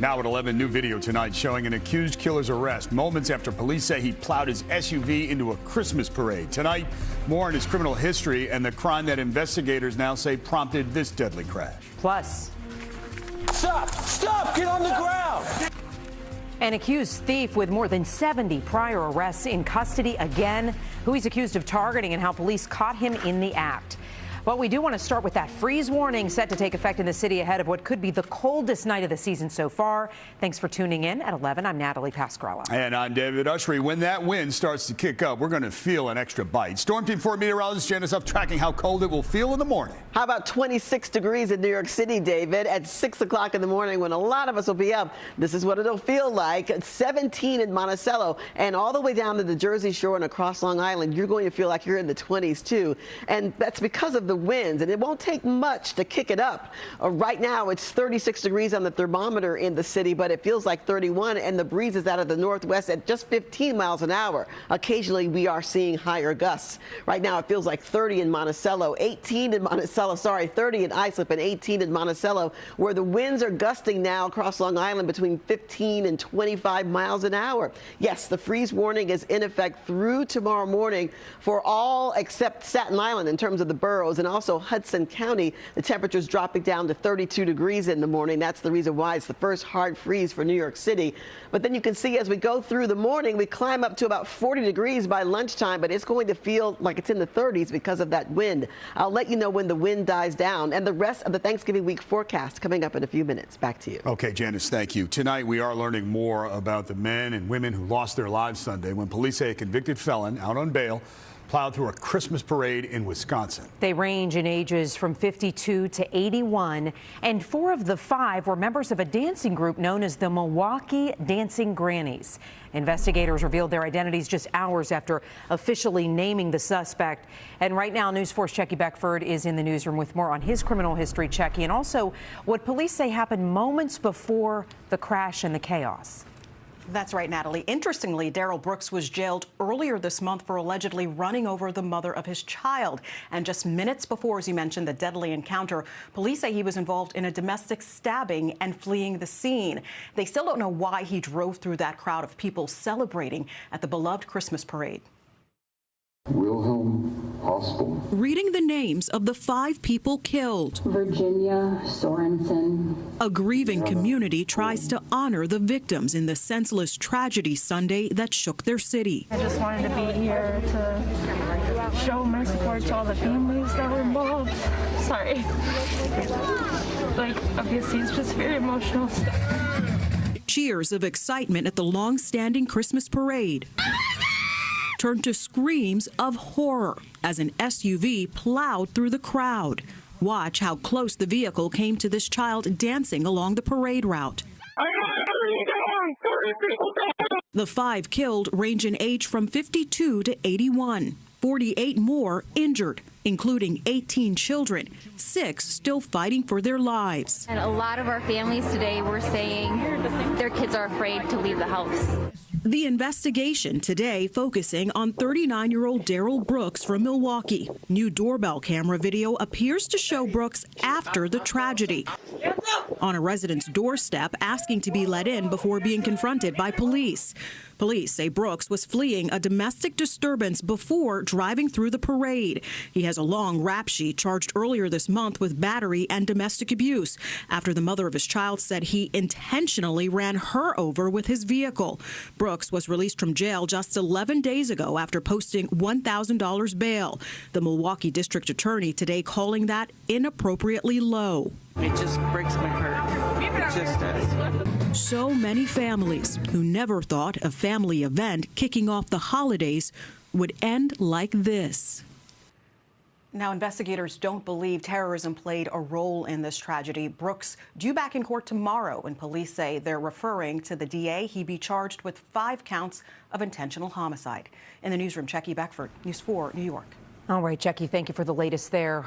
Now at 11, new video tonight showing an accused killer's arrest moments after police say he plowed his SUV into a Christmas parade. Tonight, more on his criminal history and the crime that investigators now say prompted this deadly crash. Plus, Stop! Get on the ground! an accused thief with more than 70 prior arrests in custody again, who he's accused of targeting and how police caught him in the act. But we do want to start with that freeze warning set to take effect in the city ahead of what could be the coldest night of the season so far. Thanks for tuning in. At 11, I'm Natalie Pascarella. And I'm David USHERY. When that wind starts to kick up, we're going to feel an extra bite. Storm Team 4 meteorologist Janice Huff tracking how cold it will feel in the morning. How about 26 degrees in New York City, David, at 6 o'clock in the morning when a lot of us will be up. This is what it'll feel like. 17 in Monticello and all the way down to the Jersey Shore and across Long Island. You're going to feel like you're in the 20s, too. And that's because of the winds, and it won't take much to kick it up. Right now, it's 36 degrees on the thermometer in the city, but it feels like 31, and the breeze is out of the northwest at just 15 miles an hour. Occasionally, we are seeing higher gusts. Right now, it feels like 30 in Monticello, 18 in Monticello, 30 in Islip, and 18 in Monticello, where the winds are gusting now across Long Island between 15 and 25 miles an hour. Yes, the freeze warning is in effect through tomorrow morning for all except Staten Island in terms of the boroughs, and also Hudson County. The temperature's dropping down to 32 degrees in the morning. That's the reason why it's the first hard freeze for New York City. But then you can see as we go through the morning, we climb up to about 40 degrees by lunchtime, but it's going to feel like it's in the 30s because of that wind. I'll let you know when the wind dies down, and the rest of the Thanksgiving week forecast coming up in a few minutes. Back to you. Okay, Janice, thank you. Tonight, we are learning more about the men and women who lost their lives Sunday when police say a convicted felon out on bail plowed through a Christmas parade in Wisconsin. They range in ages from 52 to 81, and 4 of the 5 were members of a dancing group known as the Milwaukee Dancing Grannies. Investigators revealed their identities just hours after officially naming the suspect. And right now, News 4's Checky Beckford is in the newsroom with more on his criminal history, Checky, and also what police say happened moments before the crash and the chaos. That's right, Natalie. Interestingly, Darrell Brooks was jailed earlier this month for allegedly running over the mother of his child. And just minutes before, as you mentioned, the deadly encounter, police say he was involved in a domestic stabbing and fleeing the scene. They still don't know why he drove through that crowd of people celebrating at the beloved Christmas parade. Wilhelm Hospital. Reading the names of the 5 people killed. Virginia Sorensen. A grieving community tries to honor the victims in the senseless tragedy Sunday that shook their city. I just wanted to be here to show my support to all the families that were involved. Sorry. Like, obviously, it's just very emotional stuff. Cheers of excitement at the long-standing Christmas parade turned to screams of horror as an SUV plowed through the crowd. Watch how close the vehicle came to this child dancing along the parade route. The 5 killed range in age from 52 to 81. 48 more injured, including 18 children, 6 still fighting for their lives. And a lot of our families today were saying their kids are afraid to leave the house. The investigation today focusing on 39-year-old Darrell Brooks from Milwaukee. New doorbell camera video appears to show Brooks after the tragedy on a resident's doorstep asking to be let in before being confronted by police. Police say Brooks was fleeing a domestic disturbance before driving through the parade. He has a long rap sheet charged earlier this month with battery and domestic abuse after the mother of his child said he intentionally ran her over with his vehicle. Brooks was released from jail just 11 days ago after posting $1,000 bail. The Milwaukee district attorney today calling that inappropriately low. It just breaks my heart. It just does. So many families who never thought a family event kicking off the holidays would end like this. Now, investigators don't believe terrorism played a role in this tragedy. Brooks due back in court tomorrow, and police say they're referring to the DA. He be charged with 5 counts of intentional homicide. In the newsroom, Checky Beckford, News 4, New York. All right, Checky, thank you for the latest there.